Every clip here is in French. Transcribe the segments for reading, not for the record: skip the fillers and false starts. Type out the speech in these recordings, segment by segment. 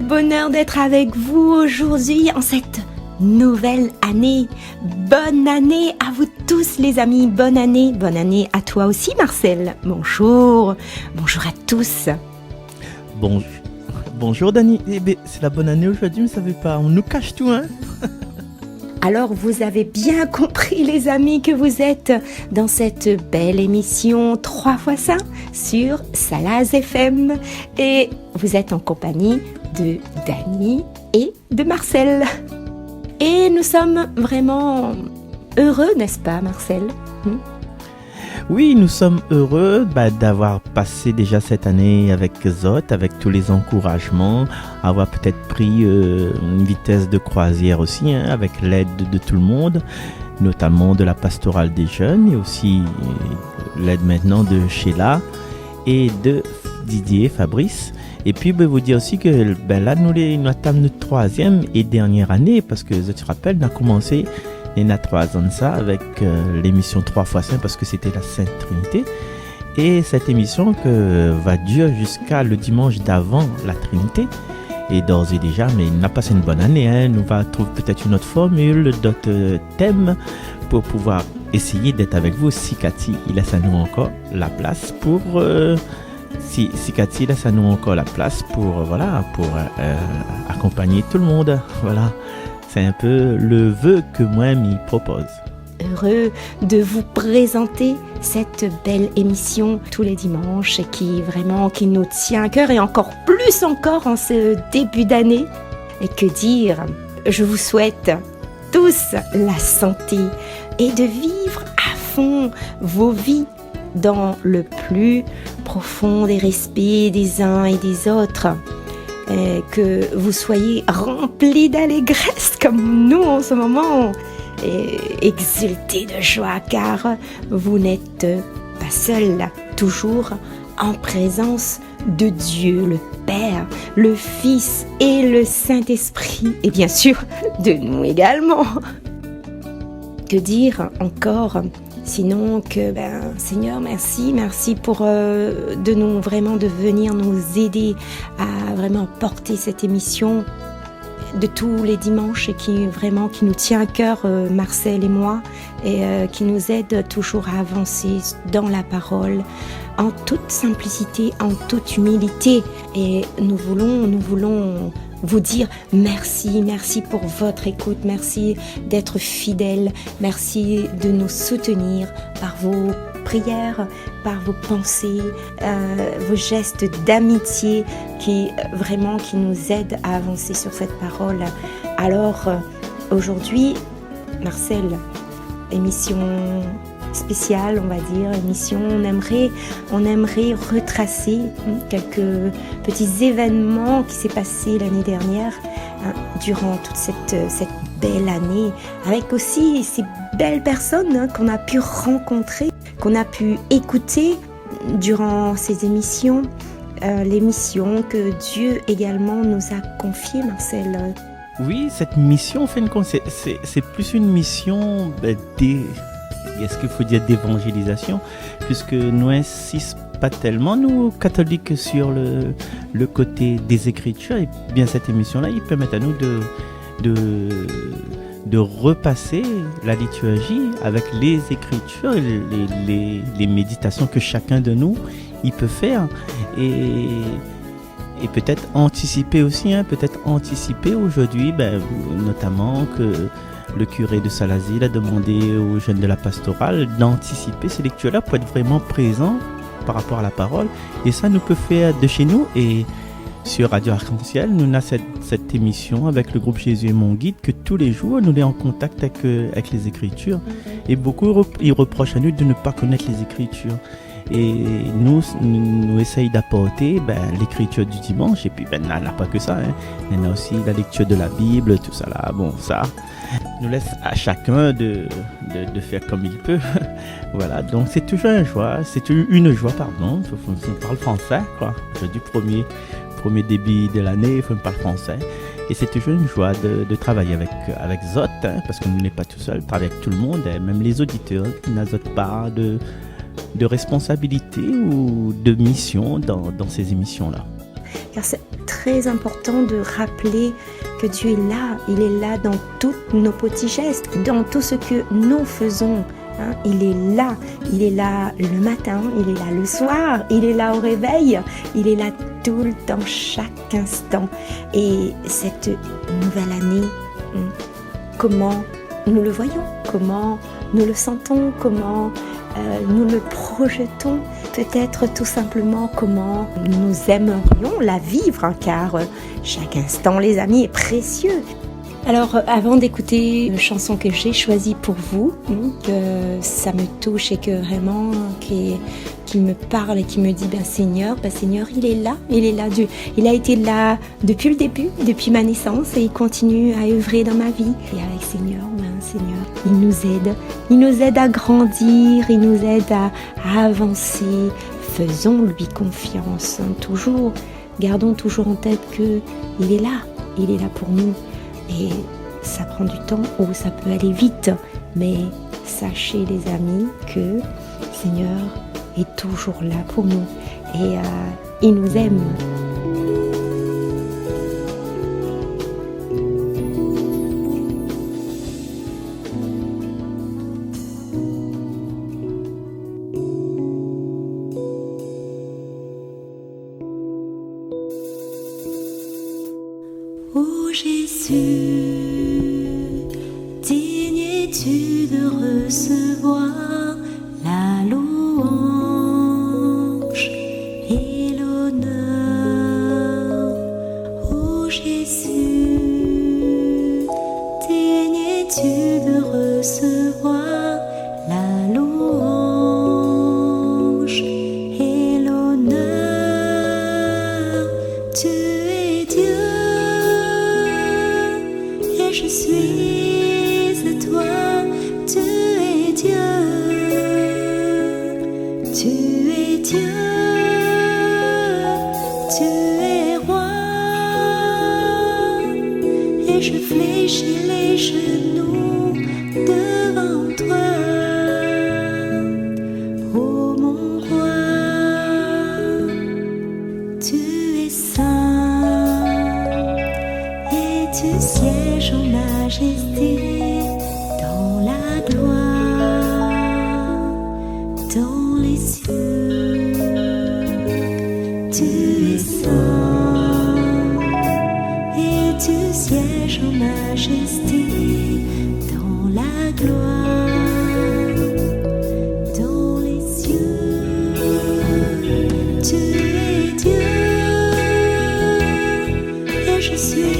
bonheur d'être avec vous aujourd'hui en cette nouvelle année. Bonne année à vous tous les amis, bonne année à toi aussi Marcel. Bonjour à tous. Bonjour Dani, c'est la bonne année aujourd'hui, mais ça veut pas, on nous cache tout hein. Alors vous avez bien compris les amis que vous êtes dans cette belle émission 3x5 sur Salaz FM et vous êtes en compagnie de Dani et de Marcel. Et nous sommes vraiment heureux, n'est-ce pas Marcel ? Oui, nous sommes heureux d'avoir passé déjà cette année avec Zot, avec tous les encouragements, avoir peut-être pris une vitesse de croisière aussi, hein, avec l'aide de tout le monde, notamment de la pastorale des jeunes et aussi l'aide maintenant de Sheila et de Didier, Fabrice. Et puis, vous dire aussi que là, nous attendons notre troisième et dernière année parce que, je te rappelle, on a commencé il y a 3 ans de ça avec l'émission 3x5 parce que c'était la Sainte Trinité. Et cette émission va durer jusqu'à le dimanche d'avant la Trinité. Et d'ores et déjà, mais il n'a passé une bonne année. Hein. Nous va trouver peut-être une autre formule, d'autres thèmes pour pouvoir essayer d'être avec vous. Si Cathy, il laisse à nous encore la place pour... Si Cathy laisse à nous encore la place pour accompagner tout le monde. Voilà. C'est un peu le vœu que moi m'y propose. Heureux de vous présenter cette belle émission tous les dimanches qui nous tient à cœur et encore plus en ce début d'année. Et que dire, je vous souhaite tous la santé et de vivre à fond vos vies dans le plus profond des respects des uns et des autres. Que vous soyez remplis d'allégresse comme nous en ce moment et exultés de joie car vous n'êtes pas seuls, toujours en présence de Dieu le Père, le Fils et le Saint-Esprit et bien sûr de nous également. Que dire encore ? Sinon que, Seigneur, merci pour de venir nous aider à vraiment porter cette émission de tous les dimanches et qui nous tient à cœur, Marcel et moi, et qui nous aide toujours à avancer dans la parole, en toute simplicité, en toute humilité. Et nous voulons vous dire merci pour votre écoute, merci d'être fidèles, merci de nous soutenir par vos prières, par vos pensées, vos gestes d'amitié qui nous aident à avancer sur cette parole. Alors aujourd'hui, Marcel, émission spéciale, on va dire, émission, on aimerait retracer quelques petits événements qui s'est passé l'année dernière, durant toute cette belle année, avec aussi ces belles personnes qu'on a pu rencontrer, qu'on a pu écouter durant ces émissions, l'émission que Dieu également nous a confiée, Marcel. Oui, cette mission, en fin de compte, c'est plus une mission est-ce qu'il faut dire d'évangélisation, puisque nous n'insistons pas tellement, nous catholiques, sur le côté des Écritures. Et bien cette émission-là, il permet à nous de repasser la liturgie avec les Écritures, les méditations que chacun de nous il peut faire et peut-être anticiper aussi, anticiper aujourd'hui, notamment que le curé de Salazie a demandé aux jeunes de la pastorale d'anticiper ces lectures-là pour être vraiment présents par rapport à la parole. Et ça nous peut faire de chez nous. Et sur Radio Arc-en-Ciel, nous avons cette émission avec le groupe Jésus est mon guide que tous les jours, nous sommes en contact avec les Écritures. Et beaucoup ils reprochent à nous de ne pas connaître les Écritures. Et nous essayons d'apporter l'écriture du dimanche. Et puis, il n'y a pas que ça. Il y a aussi la lecture de la Bible, tout ça là. Bon, ça nous laisse à chacun de faire comme il peut. Voilà, donc c'est toujours une joie. On parle français, quoi. Aujourd'hui, premier début de l'année, il faut me parler français. Et c'est toujours une joie de travailler avec Zot, parce qu'on n'est pas tout seul, on travaille avec tout le monde, même les auditeurs qui n'azotent pas de responsabilité ou de mission dans ces émissions-là. car c'est très important de rappeler que Dieu est là. Il est là dans tous nos petits gestes, dans tout ce que nous faisons. Il est là le matin, il est là le soir, il est là au réveil, il est là tout le temps, chaque instant. Et cette nouvelle année, comment nous le voyons, comment nous le sentons, comment nous le projetons, peut-être tout simplement comment nous aimerions la vivre, car chaque instant, les amis, est précieux. Alors, avant d'écouter une chanson que j'ai choisie pour vous, que ça me touche et que vraiment, qui me parle et qui me dit, Seigneur, il est là, Dieu. Il a été là depuis le début, depuis ma naissance, et il continue à œuvrer dans ma vie. Et avec Seigneur, il nous aide à grandir, il nous aide à avancer. Faisons-lui confiance, toujours, gardons toujours en tête qu'il est là pour nous. Et ça prend du temps ou ça peut aller vite, mais sachez les amis que le Seigneur est toujours là pour nous et il nous aime. Ô Jésus, digne es-tu de recevoir la louange et l'honneur. Ô Jésus, digne es-tu de recevoir la louange et l'honneur. Tu es Dieu. Je suis à toi, tu es Dieu, tu es Dieu, tu es roi, et je fléchis les genoux devant toi, ô mon roi, tu es saint, et tu sièges en majesté dans la gloire, dans les cieux. Tu es saint et tu sièges en majesté dans la gloire, dans les cieux. Tu es Dieu et je suis.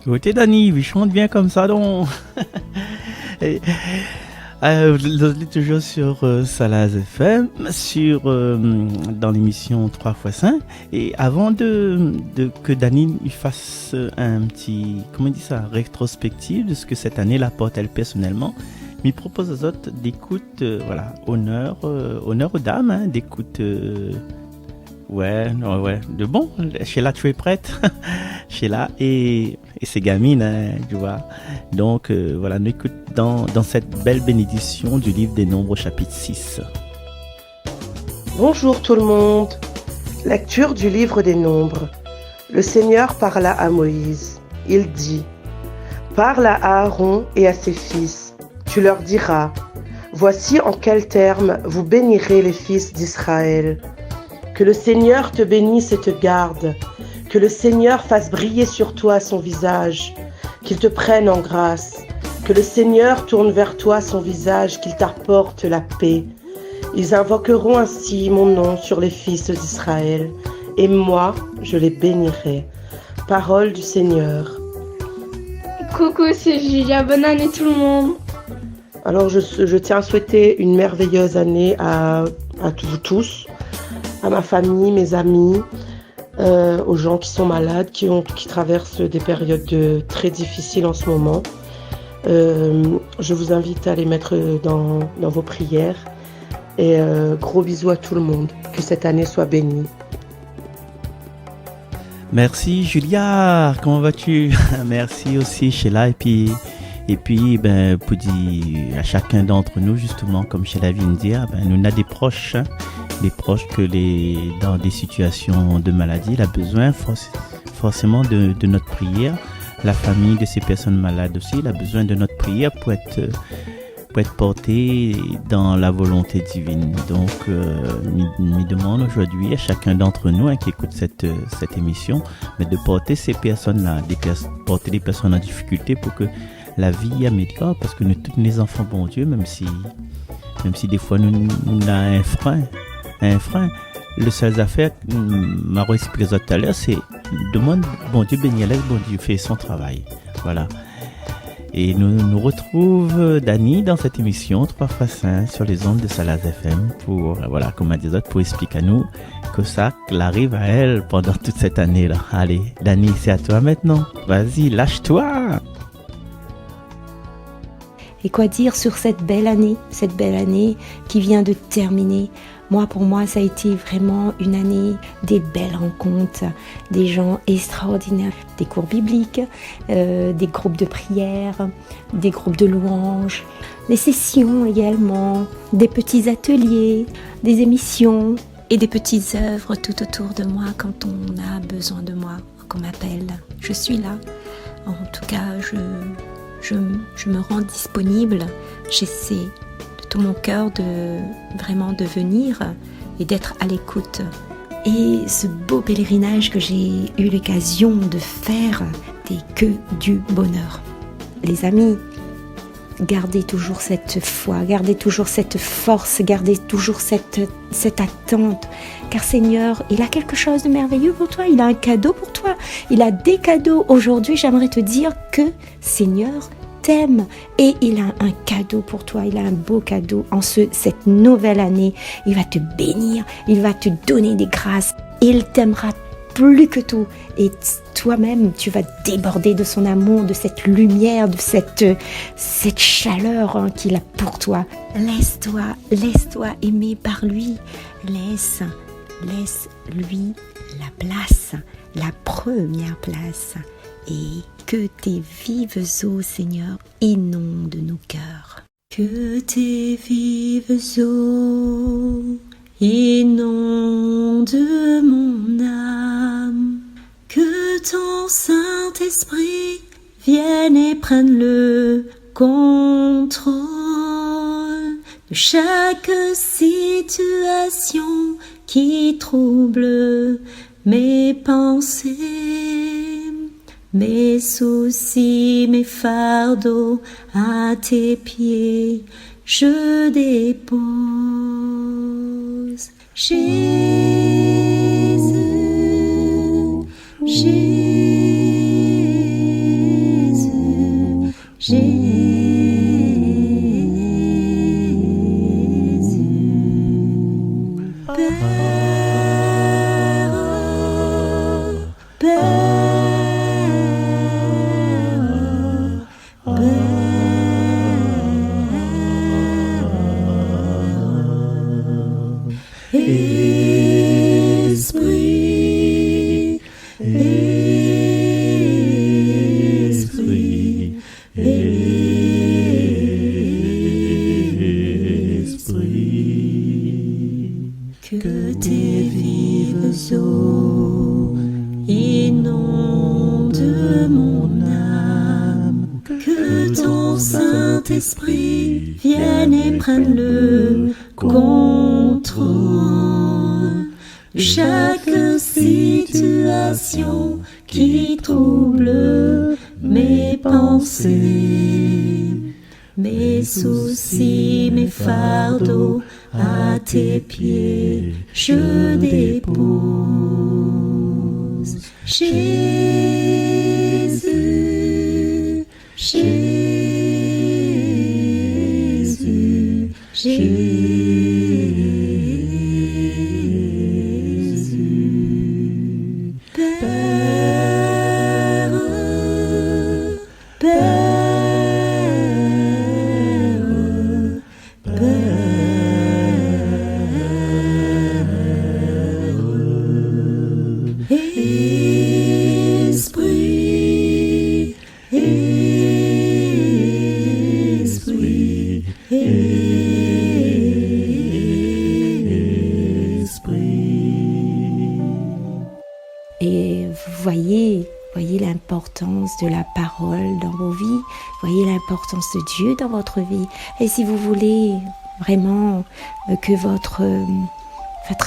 Écoutez, Dani, il chante bien comme ça, donc. Et, vous êtes toujours sur Salaz FM, dans l'émission 3x5. Et avant que Dani fasse un petit, comment on dit ça, rétrospective de ce que cette année l'apporte elle personnellement, il propose aux autres d'écoute, voilà, honneur aux dames, hein, d'écoute. Ouais, de bon. Sheila, tu es prête? Sheila et ses gamines, hein, tu vois. Donc, voilà, nous écoute dans cette belle bénédiction du livre des Nombres, chapitre 6. Bonjour tout le monde. Lecture du livre des Nombres. Le Seigneur parla à Moïse. Il dit: Parle à Aaron et à ses fils. Tu leur diras: Voici en quels termes vous bénirez les fils d'Israël. Que le Seigneur te bénisse et te garde. Que le Seigneur fasse briller sur toi son visage. Qu'il te prenne en grâce. Que le Seigneur tourne vers toi son visage, qu'il t'apporte la paix. Ils invoqueront ainsi mon nom sur les fils d'Israël. Et moi, je les bénirai. Parole du Seigneur. Coucou, c'est Julia. Bonne année tout le monde. Alors, je tiens à souhaiter une merveilleuse année à vous tous, à ma famille, mes amis, aux gens qui sont malades, qui traversent des périodes très difficiles en ce moment. Je vous invite à les mettre dans vos prières. Et gros bisous à tout le monde. Que cette année soit bénie. Merci Julia, comment vas-tu? Merci aussi Sheila, et puis pour dire à chacun d'entre nous, justement, comme Sheila vient de dire, nous avons des proches que dans des situations de maladie, il a besoin forcément de notre prière. La famille de ces personnes malades aussi, il a besoin de notre prière pour être porté dans la volonté divine. Donc, me demande aujourd'hui à chacun d'entre nous, hein, qui écoute cette émission, mais de porter ces personnes-là, porter des personnes en difficulté pour que la vie améliore, parce que nous tous les enfants, bon Dieu, même si des fois nous avons un frein, le seul affaire, m'a expliqué tout à l'heure, c'est demande, bon Dieu bénis, bon Dieu fait son travail. Voilà. Et nous retrouve Dani dans cette émission 3x5 sur les ondes de Salaz FM pour, voilà, comme a dit autres, pour expliquer à nous que ça arrive à elle pendant toute cette année-là. Allez, Dani, c'est à toi maintenant. Vas-y, lâche-toi. Et quoi dire sur cette belle année qui vient de terminer? Pour moi, ça a été vraiment une année des belles rencontres, des gens extraordinaires, des cours bibliques, des groupes de prière, des groupes de louanges, des sessions également, des petits ateliers, des émissions et des petites œuvres tout autour de moi quand on a besoin de moi, qu'on m'appelle. Je suis là. En tout cas, je me rends disponible. J'essaie de tout mon cœur de venir et d'être à l'écoute. Et ce beau pèlerinage que j'ai eu l'occasion de faire n'est que du bonheur. Les amis, gardez toujours cette foi, gardez toujours cette force, gardez toujours cette attente. Car Seigneur, il a quelque chose de merveilleux pour toi, il a un cadeau pour toi. Il a des cadeaux. Aujourd'hui, j'aimerais te dire que Seigneur t'aime et il a un cadeau pour toi, il a un beau cadeau en cette nouvelle année. Il va te bénir, il va te donner des grâces, il t'aimera plus que tout et toi-même tu vas déborder de son amour, de cette lumière, de cette chaleur qu'il a pour toi. Laisse-toi aimer par lui, laisse-lui la place, la première place. Et que tes vives eaux, Seigneur, inondent nos cœurs. Que tes vives eaux inondent mon âme. Que ton Saint-Esprit vienne et prenne le contrôle de chaque situation qui trouble mes pensées. Mes soucis, mes fardeaux, à tes pieds, je dépose. Jésus, Jésus, Saint-Esprit vienne et prenne le contrôle. Chaque situation qui trouble mes pensées, mes soucis, mes fardeaux, à tes pieds je dépose. Jésus, Jésus, Jésus. Père, Père, Père. Esprit, Esprit, Esprit. Et voyez l'importance de la parole dans vos vies, voyez l'importance de Dieu dans votre vie. Et si vous voulez vraiment que votre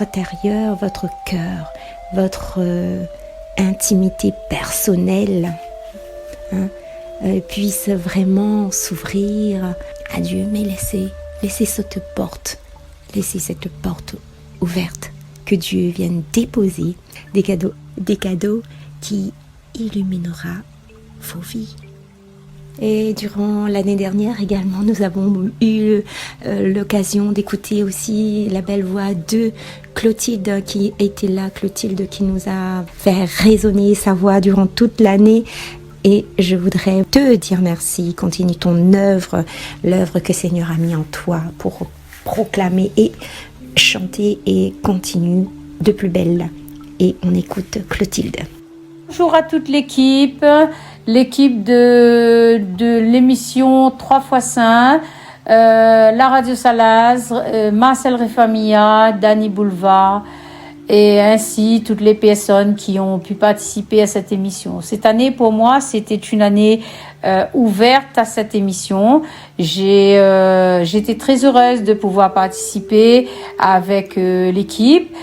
intérieur, votre cœur, votre intimité personnelle puisse vraiment s'ouvrir à Dieu, mais laissez cette porte ouverte, que Dieu vienne déposer des cadeaux qui illuminera vos vies. Et durant l'année dernière également, nous avons eu l'occasion d'écouter aussi la belle voix de Clotilde qui était là, Clotilde qui nous a fait résonner sa voix durant toute l'année. Et je voudrais te dire merci, continue ton œuvre, l'œuvre que le Seigneur a mis en toi pour proclamer et chanter et continue de plus belle. Et on écoute Clotilde. Bonjour à toute l'équipe de l'émission 3x5, la Radio Salaz, Marcel Refamilla, Dani Boulevard et ainsi toutes les personnes qui ont pu participer à cette émission. Cette année pour moi c'était une année ouverte à cette émission. J'étais très heureuse de pouvoir participer avec l'équipe.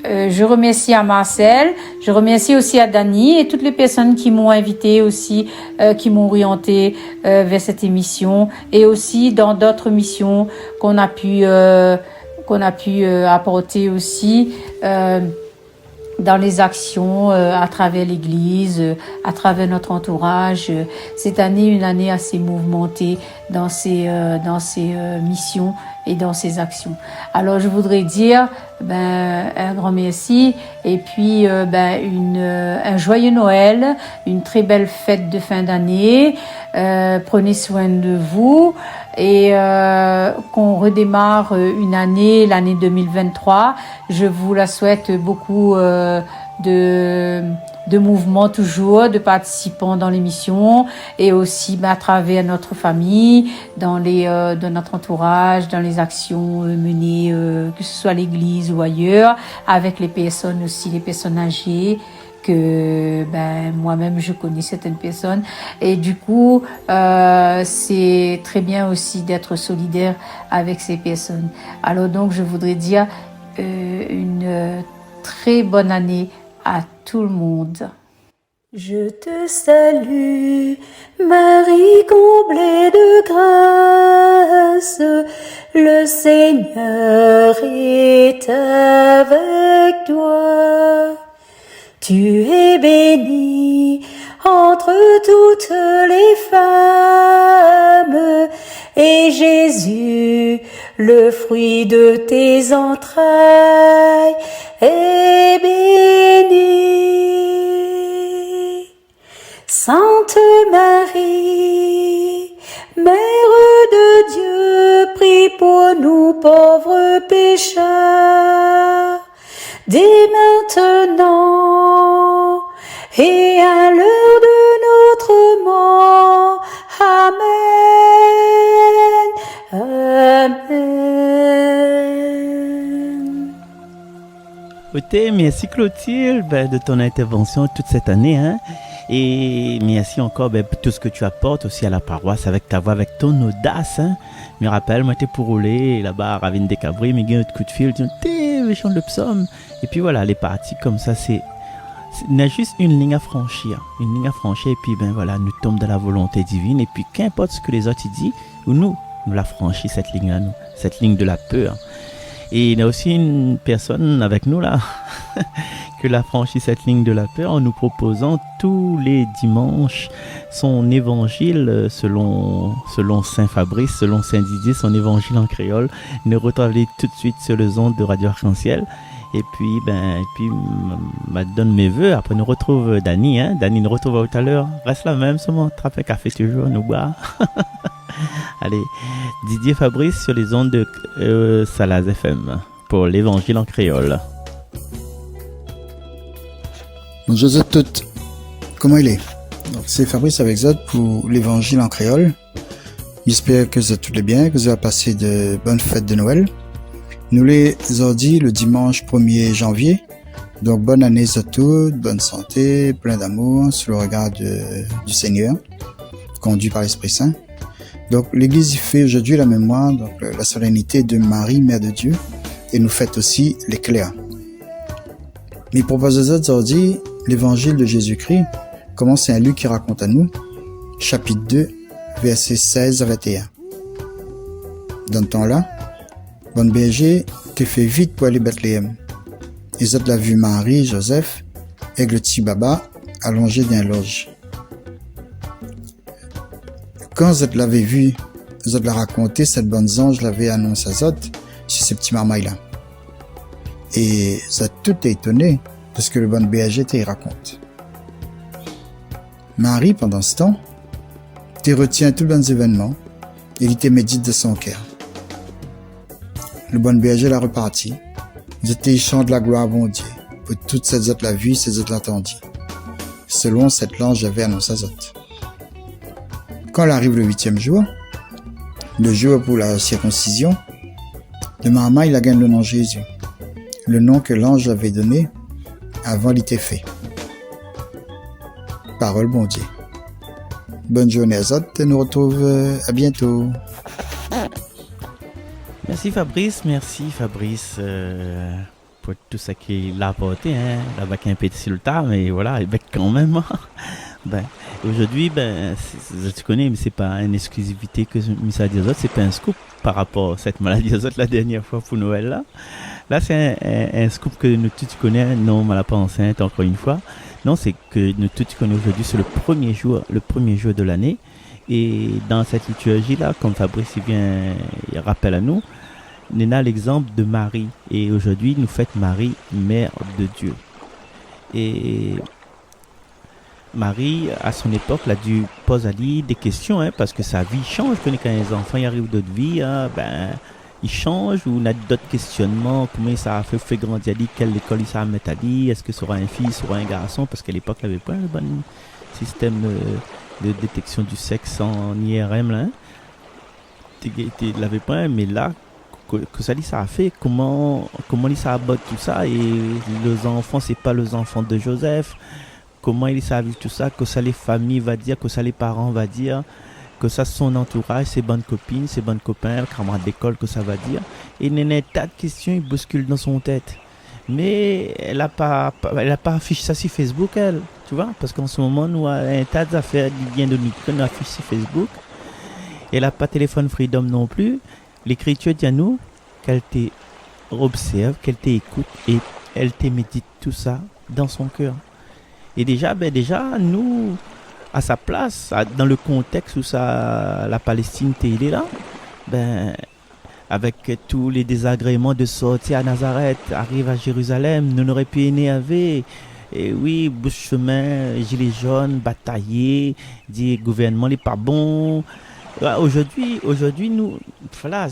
Je remercie à Marcel, je remercie aussi à Dani et toutes les personnes qui m'ont invité aussi, qui m'ont orienté vers cette émission et aussi dans d'autres missions qu'on a pu apporter aussi dans les actions à travers l'Église, à travers notre entourage. Cette année, une année assez mouvementée dans ces missions et dans ces actions. Alors je voudrais dire un grand merci et puis un joyeux Noël, une très belle fête de fin d'année. Prenez soin de vous et qu'on redémarre une année, l'année 2023. Je vous la souhaite beaucoup de mouvements toujours, de participants dans l'émission et aussi à travers notre famille, dans notre entourage, dans les actions menées, que ce soit à l'église ou ailleurs, avec les personnes aussi, les personnes âgées, que moi-même je connais certaines personnes et du coup c'est très bien aussi d'être solidaire avec ces personnes. Alors donc je voudrais dire une très bonne année à tout le monde. Je te salue, Marie comblée de grâce, le Seigneur est avec toi. Tu es bénie entre toutes les femmes, et Jésus, le fruit de tes entrailles, est béni. Sainte Marie, Mère de Dieu, prie pour nous pauvres pécheurs, dès maintenant et à l'heure de notre mort. Amen. Amen. Ok, merci Clotilde de ton intervention toute cette année. Et merci encore pour tout ce que tu apportes aussi à la paroisse avec ta voix, avec ton audace. Hein. Je me rappelle, moi, j'étais pour rouler là-bas à Ravine des Cabris, mais il y a un coup de fil, je chante le psaume. Et puis voilà, les parties comme ça, il y a juste une ligne à franchir. Une ligne à franchir, et puis voilà, nous tombons dans la volonté divine. Et puis qu'importe ce que les autres disent, ou nous la franchissons cette ligne-là, nous, cette ligne de la peur. Et il y a aussi une personne avec nous là, que l'a franchi cette ligne de la peur en nous proposant tous les dimanches son évangile selon Saint Fabrice, selon Saint Didier, son évangile en créole. Nous retrouvons tout de suite sur les ondes de Radio Arc-en-Ciel. Et puis, m'a donne mes voeux. Après, nous retrouve Dani, hein. Dani nous retrouve tout à l'heure. Reste là même, seulement, trappe un café toujours, nous boire. Allez, Didier Fabrice sur les ondes de Salaz FM pour l'évangile en créole. Bonjour à toutes. Comment il est? Donc, c'est Fabrice avec Zod pour l'évangile en créole. J'espère que vous êtes tous les bien, que vous avez passé de bonnes fêtes de Noël. Nous les ordis le dimanche 1er janvier. Donc, bonne année à tous, bonne santé, plein d'amour, sous le regard du Seigneur, conduit par l'Esprit Saint. Donc, l'Église y fait aujourd'hui la mémoire, donc la solennité de Marie, Mère de Dieu, et nous fête aussi l'éclair. Mais pour vos autres ordis, l'évangile de Jésus-Christ, comment c'est un Luc qui raconte à nous, chapitre 2, versets 16 à 21. Dans ce temps-là, bonne berger te fait vite pour aller à Bethléem. Ils ont la vue Marie, Joseph, avec le petit baba allongé dans la loge. Quand vous l'avez vu, vous l'a raconté, cette bonne ange l'avait annoncé à Zot sur ce petit marmaille-là. Et vous êtes tout étonné de ce que le bon berger te raconte. Marie, pendant ce temps, te retient tous les bons événements et il te médite de son cœur. Le bon berger l'a reparti. Vous êtes chante la gloire à bon Dieu pour toutes ces autres la vue, ces autres l'attendu. Selon cette langue, j'avais annoncé à Zot. Quand il arrive le 8e jour, le jour pour la circoncision, le marmaille a gagné le nom Jésus, le nom que l'ange avait donné avant l'été fait. Parole bon Dieu. Bonne journée à Zot et nous retrouve à bientôt. Merci Fabrice pour tout ça qu'il a apporté, hein. Là-bas qui est un peu sur le tas, mais voilà, avec quand même. Aujourd'hui, tu connais, mais c'est pas une exclusivité que Missa dit aux autres, c'est pas un scoop par rapport à cette maladie aux autres la dernière fois pour Noël là. Là, c'est un scoop que nous tous connaissons, non, mais la pas enceinte encore une fois. Non, c'est que nous tous connaissons aujourd'hui, c'est le premier jour de l'année. Et dans cette liturgie là, comme Fabrice il rappelle à nous, nous avons l'exemple de Marie. Et aujourd'hui, nous fêtons Marie, Mère de Dieu. Et Marie, à son époque, elle a dû poser à lui des questions, hein, parce que sa vie change. Quand les enfants y arrivent d'autres vies, hein, ils changent, ou on a d'autres questionnements. Comment ça a fait grandir à lui, quelle école il s'est mettre à lui, est-ce que ce sera un fils, ce sera un garçon, parce qu'à l'époque, il n'y avait pas un bon système de détection du sexe en IRM, là. Hein. Il l'avait pas, mais là, que ça lui ça a fait, comment il s'aborde tout ça, et les enfants, c'est pas les enfants de Joseph. Comment il savent tout ça, que ça les familles va dire, que ça les parents va dire, que ça son entourage, ses bonnes copines, ses bonnes copains, camarades d'école, que ça va dire. Et il y a un tas de questions, il bouscule dans son tête. Mais elle a pas affiché ça sur Facebook, elle, tu vois, parce qu'en ce moment, nous avons un tas d'affaires qui viennent de nous afficher sur Facebook. Elle n'a pas téléphone Freedom non plus. L'écriture dit à nous qu'elle t'observe, qu'elle t'écoute et elle te médite tout ça dans son cœur. Et déjà, nous, à sa place, dans le contexte où la Palestine est là, avec tous les désagréments de sortir à Nazareth, arrive à Jérusalem, nous n'aurions pu énerver. Et oui, bouche chemin, gilets jaunes, batailler, dit gouvernement n'est pas bon. Aujourd'hui, nous, voilà,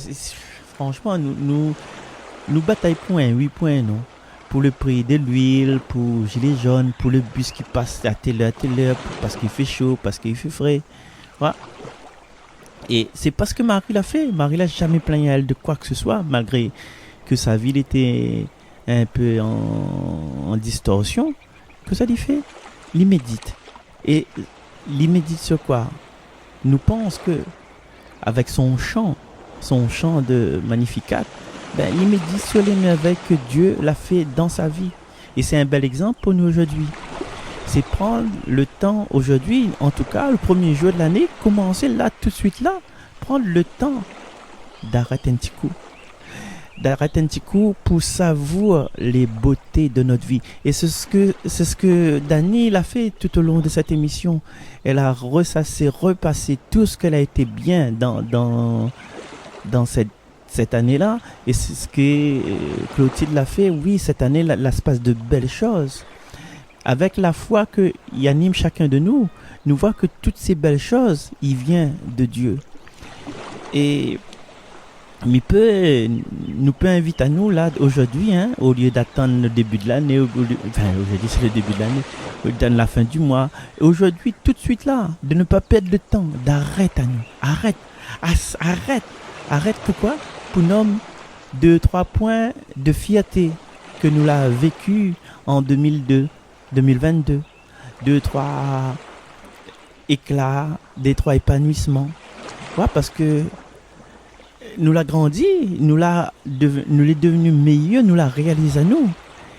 franchement, nous bataillons pour un 8 points, non? Pour le prix de l'huile, pour gilets jaunes, pour le bus qui passe à telle heure, parce qu'il fait chaud, parce qu'il fait frais. Voilà. Et c'est parce que Marie l'a fait. Marie l'a jamais plaigné à elle de quoi que ce soit, malgré que sa vie était un peu en distorsion, que ça lui fait. Il médite. Et il médite sur quoi? Nous pense que avec son chant de Magnificat, il médite sur les merveilles que Dieu l'a fait dans sa vie. Et c'est un bel exemple pour nous aujourd'hui. C'est prendre le temps aujourd'hui, en tout cas le premier jour de l'année, commencer là, tout de suite là, prendre le temps d'arrêter un petit coup. D'arrêter un petit coup pour savourer les beautés de notre vie. Et c'est ce que Dani a fait tout au long de cette émission. Elle a repassé tout ce qu'elle a été bien dans cette année-là. Et c'est ce que Clotilde l'a fait. Oui, cette année, là se passe de belles choses. Avec la foi qu'il anime chacun de nous, nous voit que toutes ces belles choses, il vient de Dieu. Et nous peut inviter à nous là aujourd'hui, au lieu d'attendre le début de l'année, aujourd'hui c'est le début de l'année, dans la fin du mois, aujourd'hui tout de suite là, de ne pas perdre le temps, d'arrêter à nous, arrête pourquoi? Pour nommer 2-3 points de fierté que nous l'avons vécu en 2022, 2-3 éclats, 2-3 épanouissements, parce que nous l'a grandi, nous l'est devenu meilleur, nous l'a réalisé à nous.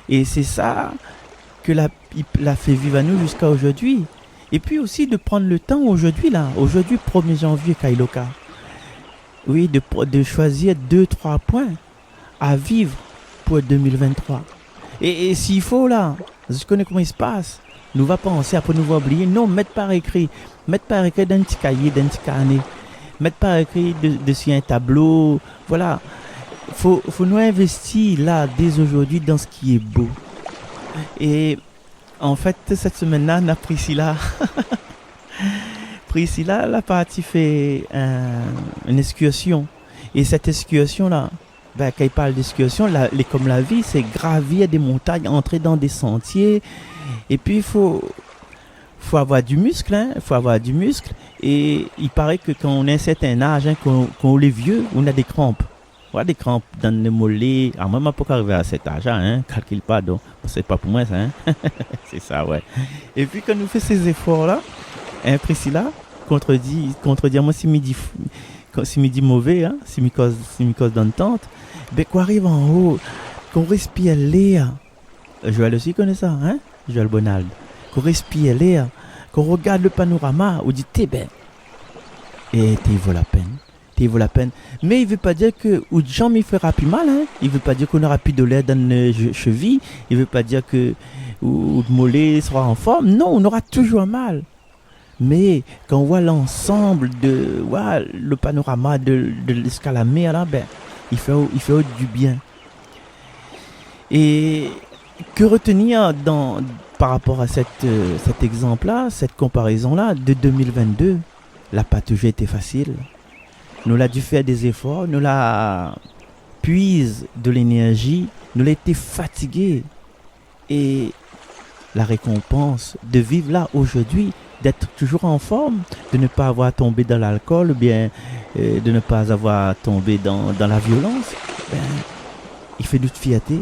Et c'est ça que l'a fait vivre à nous jusqu'à aujourd'hui. Et puis aussi de prendre le temps aujourd'hui 1er janvier, Kailoka. Oui, de choisir 2-3 points à vivre pour 2023. Et s'il faut là, je connais comment il se passe. Nous va penser, après nous va oublier. Non, mettre par écrit dans un petit cahier, dans un petit carnet. Mettre par écrit dessus un tableau, voilà. Faut nous investir là, dès aujourd'hui, dans ce qui est beau. Et en fait, cette semaine-là, on a Priscilla. Priscilla, la partie fait une excursion. Et cette excursion-là, quand il parle d'excursion, comme la vie, c'est gravir des montagnes, entrer dans des sentiers. Et puis, il faut avoir du muscle, et il paraît que quand on a un certain âge, qu'on est vieux, on a des crampes. On a des crampes dans les mollets. Alors moi, je ne peux pas arriver à cet âge, calcule pas, donc c'est pas pour moi ça, c'est ça, ouais. Et puis quand nous fait ces efforts-là, Priscilla contredit moi si midi mauvais, si me cause d'entente, qu'on arrive en haut, qu'on respire l'air. Joël aussi connaît ça, Joël Bonald. Qu'on respire l'air, qu'on regarde le panorama, on dit t'es belle. Et t'es vaut la peine. Mais il veut pas dire que ou jamais il fera plus mal, Il veut pas dire qu'on aura plus de l'air dans les chevilles. Il veut pas dire que ou le mollet sera en forme. Non, on aura toujours mal. Mais quand on voit l'ensemble le panorama de l'escalamé là, il fait du bien. Et que retenir par rapport à cet exemple-là, cette comparaison-là de 2022, n'a pas toujours été facile. Nous l'a dû faire des efforts, nous l'a puise de l'énergie, nous l'a été fatigué. Et la récompense de vivre là aujourd'hui, d'être toujours en forme, de ne pas avoir tombé dans l'alcool, ou bien de ne pas avoir tombé dans la violence, il fait notre fierté.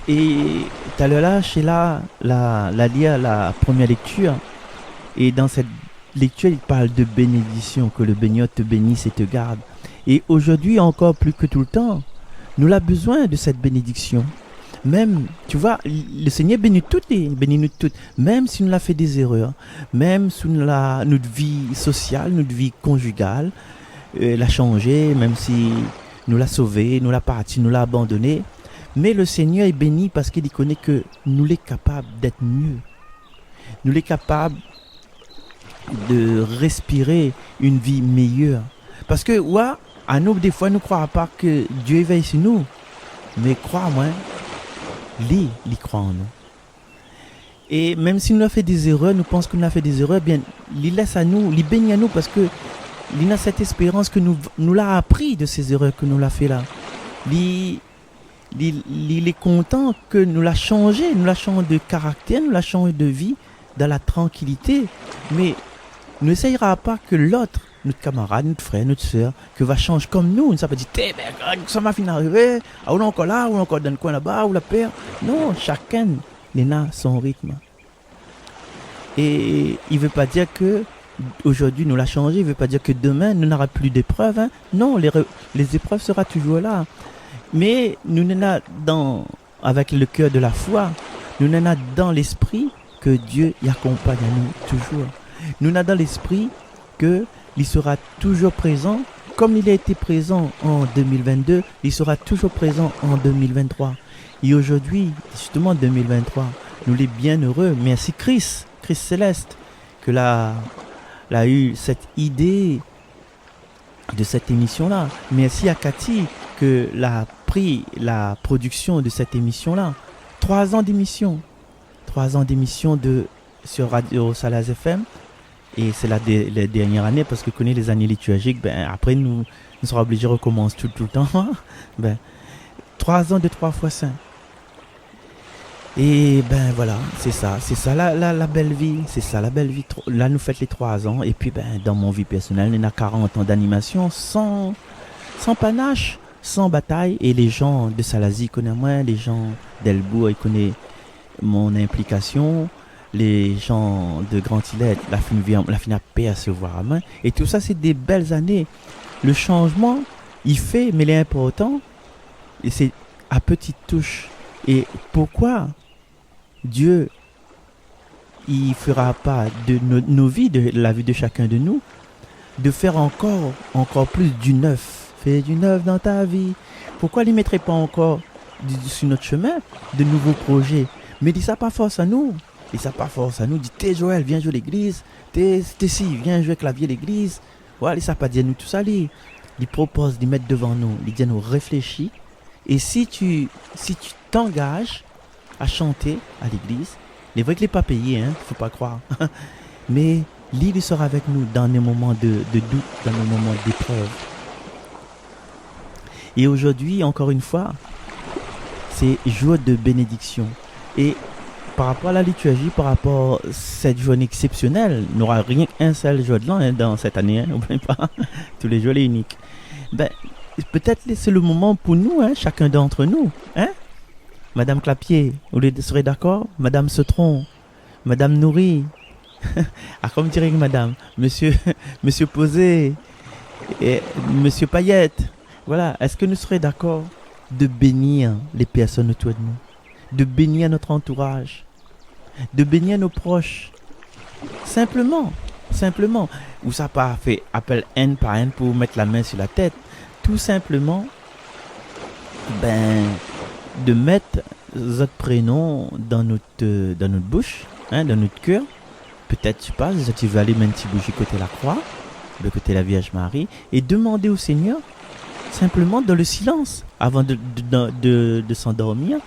Et tout à l'heure là, chez la première lecture, et dans cette lecture, il parle de bénédiction, que le Seigneur te bénisse et te garde. Et aujourd'hui, encore plus que tout le temps, nous avons besoin de cette bénédiction. Même, tu vois, le Seigneur bénit nous toutes, même si nous avons fait des erreurs, même si notre vie sociale, notre vie conjugale l'a changé, même si nous l'a sauvé, nous l'a parti, nous l'a abandonné. Mais le Seigneur est béni parce qu'il connaît que nous sommes capables d'être mieux. Nous sommes capables de respirer une vie meilleure. Parce que, à nous, des fois, nous ne croyons pas que Dieu veille sur nous. Mais crois-moi, lui croit en nous. Et même si nous avons fait des erreurs, nous pensons que nous avons fait des erreurs, bien, il laisse à nous, il bénit à nous parce que il a cette espérance que nous l'a appris de ces erreurs que nous l'a fait là. Il est content que nous l'a changé de caractère, nous l'a changé de vie dans la tranquillité. Mais ne essayera pas que l'autre, notre camarade, notre frère, notre soeur, que va changer comme nous. Ça peut dire, ça m'a fini d'arriver, ou on est encore là, ou on est encore dans le coin là-bas, ou la paix. Non, chacun a son rythme. Et il ne veut pas dire que aujourd'hui nous l'a changé, il ne veut pas dire que demain nous n'aura plus d'épreuves. Hein. Non, les épreuves seront toujours là. Mais nous n'en a avec le cœur de la foi, nous n'en a dans l'esprit que Dieu y accompagne à nous toujours. Nous n'en a dans l'esprit que il sera toujours présent, comme il a été présent en 2022, il sera toujours présent en 2023. Et aujourd'hui, justement 2023, nous les bienheureux, merci Christ Céleste, que a eu cette idée de cette émission-là. Merci à Cathy, que l'a pris la production de cette émission-là. 3 ans d'émission. 3 ans d'émission sur Radio Salaz FM. Et c'est la dernière année, parce que connaît les années liturgiques, après nous serons obligés de recommencer tout le temps. 3 ans de 3 fois 5. Et voilà, c'est ça la belle vie, c'est ça la belle vie. Là nous faites les 3 ans, et puis dans mon vie personnelle, il y a 40 ans d'animation sans panache, sans bataille, et les gens de Salazie connaissent moi, les gens d'Elbourg ils connaissent mon implication, les gens de Grand-Îlet, la fin à paix à se voir à main, et tout ça c'est des belles années. Le changement, il fait, mais il est important, et c'est à petite touche. Et pourquoi Dieu il fera pas de nos vies, de la vie de chacun de nous, de faire encore plus du neuf. Fais du neuf dans ta vie. Pourquoi il ne mettrait pas encore sur notre chemin de nouveaux projets? Mais dis ça pas force à nous. Dis ça pas force à nous. Dis t'es Joël, viens jouer l'église. T'es si, viens jouer clavier l'église. Voilà, ça pas dire nous tout ça. Il propose de mettre devant nous. Il dit nous réfléchir. Et si tu t'engages à chanter à l'église, il est vrai qu'il n'est pas payé, hein, faut pas croire. Mais il sera avec nous dans les moments de doute, dans les moments d'épreuve. Et aujourd'hui, encore une fois, c'est jour de bénédiction. Et par rapport à la liturgie, par rapport à cette journée exceptionnelle, il n'y aura rien qu'un seul jour de l'an dans cette année, n'oubliez pas, tous les jours les uniques. Peut-être c'est le moment pour nous, hein, chacun d'entre nous. Hein? Madame Clapier, vous serez d'accord? Madame Cetron, Madame Nourri, comme dirait madame, Monsieur Posé, et Monsieur Payette. Voilà, est-ce que nous serons d'accord de bénir les personnes autour de nous, de bénir notre entourage, de bénir nos proches, simplement, ou ça pas fait appel haine par haine pour mettre la main sur la tête, tout simplement, de mettre notre prénom dans notre bouche, hein, dans notre cœur. Peut-être tu veux aller mettre un petit bougie côté la croix, de côté la Vierge Marie, et demander au Seigneur, simplement dans le silence, avant de s'endormir,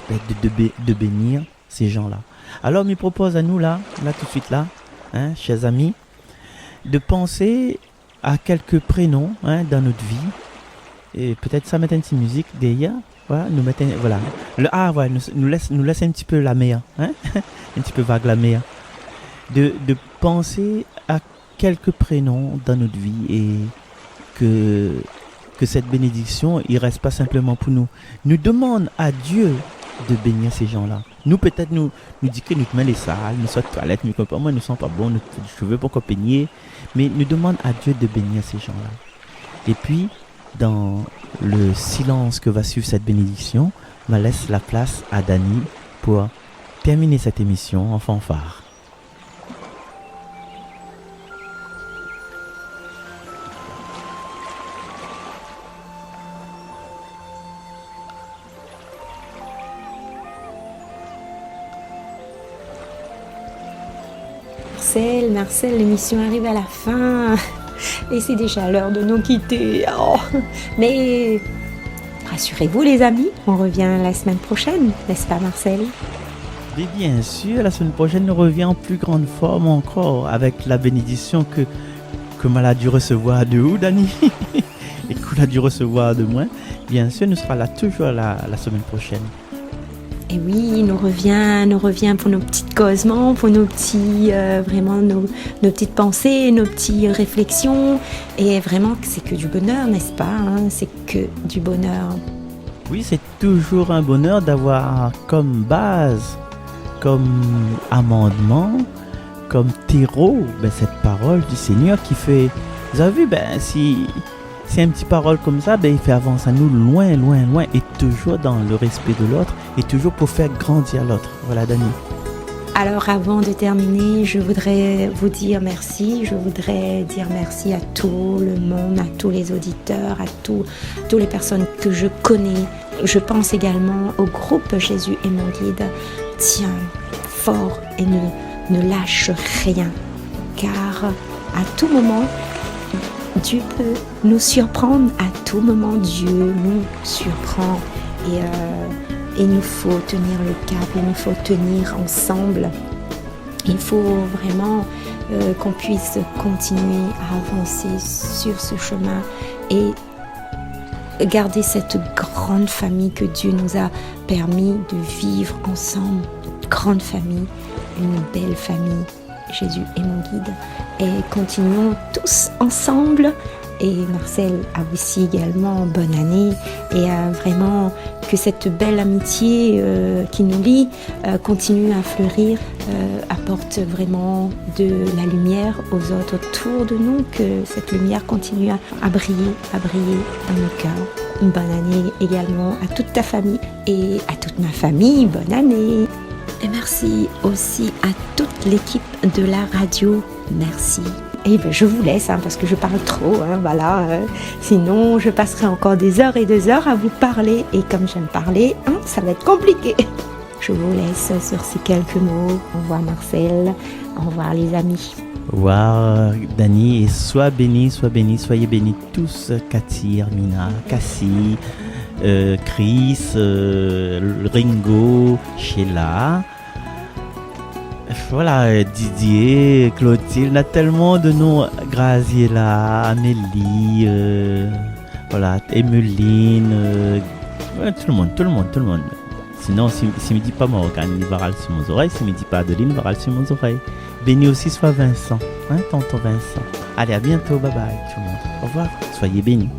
de bénir ces gens-là. Alors, il propose à nous là tout de suite là, hein, chers amis, de penser à quelques prénoms, hein, dans notre vie. Et peut-être ça mettre une petite musique derrière. Voilà, nous laisse un petit peu la mer, hein, un petit peu vague la mer. De penser à quelques prénoms dans notre vie et que cette bénédiction, il reste pas simplement pour nous. Nous demande à Dieu de bénir ces gens-là. Nous peut-être nous dit que nous mettons les salles, nous sommes toilettes, nous ne nous sommes pas bons, nous cheveux pour qu'on peigner, mais nous demande à Dieu de bénir ces gens-là. Et puis dans le silence que va suivre cette bénédiction, on laisse la place à Dani pour terminer cette émission en fanfare. Marcel, l'émission arrive à la fin et c'est déjà l'heure de nous quitter. Oh. Mais rassurez-vous les amis, on revient la semaine prochaine, n'est-ce pas Marcel? Et bien sûr, la semaine prochaine on revient en plus grande forme encore avec la bénédiction que mal a dû recevoir de où Dani et qu'on a dû recevoir de moi. Bien sûr, nous serons là toujours la semaine prochaine. Et oui, nous revient pour nos petites causements, pour nos petits, vraiment nos petites pensées, nos petites réflexions. Et vraiment, c'est que du bonheur, n'est-ce pas, hein? C'est que du bonheur. Oui, c'est toujours un bonheur d'avoir comme base, comme amendement, comme terreau cette parole du Seigneur qui fait, vous avez vu, si un petit parole comme ça, il fait avancer à nous loin, loin, loin, et toujours dans le respect de l'autre, et toujours pour faire grandir l'autre. Voilà, Dani. Alors avant de terminer, je voudrais vous dire merci. Je voudrais dire merci à tout le monde, à tous les auditeurs, à toutes les personnes que je connais. Je pense également au groupe Jésus est mon guide. Tiens fort et ne lâche rien, car à tout moment, Dieu peut nous surprendre. À tout moment, Dieu nous surprend. Et il nous faut tenir le cap, il nous faut tenir ensemble. Il faut vraiment qu'on puisse continuer à avancer sur ce chemin et garder cette grande famille que Dieu nous a permis de vivre ensemble. Grande famille, une belle famille. Jésus est mon guide. Et continuons tous ensemble. Et Marcel a aussi également bonne année. Et vraiment que cette belle amitié qui nous lie continue à fleurir, apporte vraiment de la lumière aux autres autour de nous, que cette lumière continue à briller dans nos cœurs. Une bonne année également à toute ta famille et à toute ma famille. Bonne année. Et merci aussi à toute l'équipe de la radio. Merci. Et je vous laisse parce que je parle trop. Sinon, je passerai encore des heures et des heures à vous parler. Et comme j'aime parler, ça va être compliqué. Je vous laisse sur ces quelques mots. Au revoir Marcel. Au revoir les amis. Au revoir Dani. Et soyez bénis tous. Cathy, Hermina, Cassie, Chris, Ringo, Sheila. Voilà, Didier, Clotilde, il y a tellement de noms. Graziella, Amélie, Emeline, tout le monde. Sinon, si ne me dit pas Morgane, il va râler sur mes oreilles. Si ne me dit pas Adeline, il va râler sur mes oreilles. Béni aussi soit Vincent, tonton Vincent. Allez, à bientôt, bye bye tout le monde. Au revoir, soyez bénis.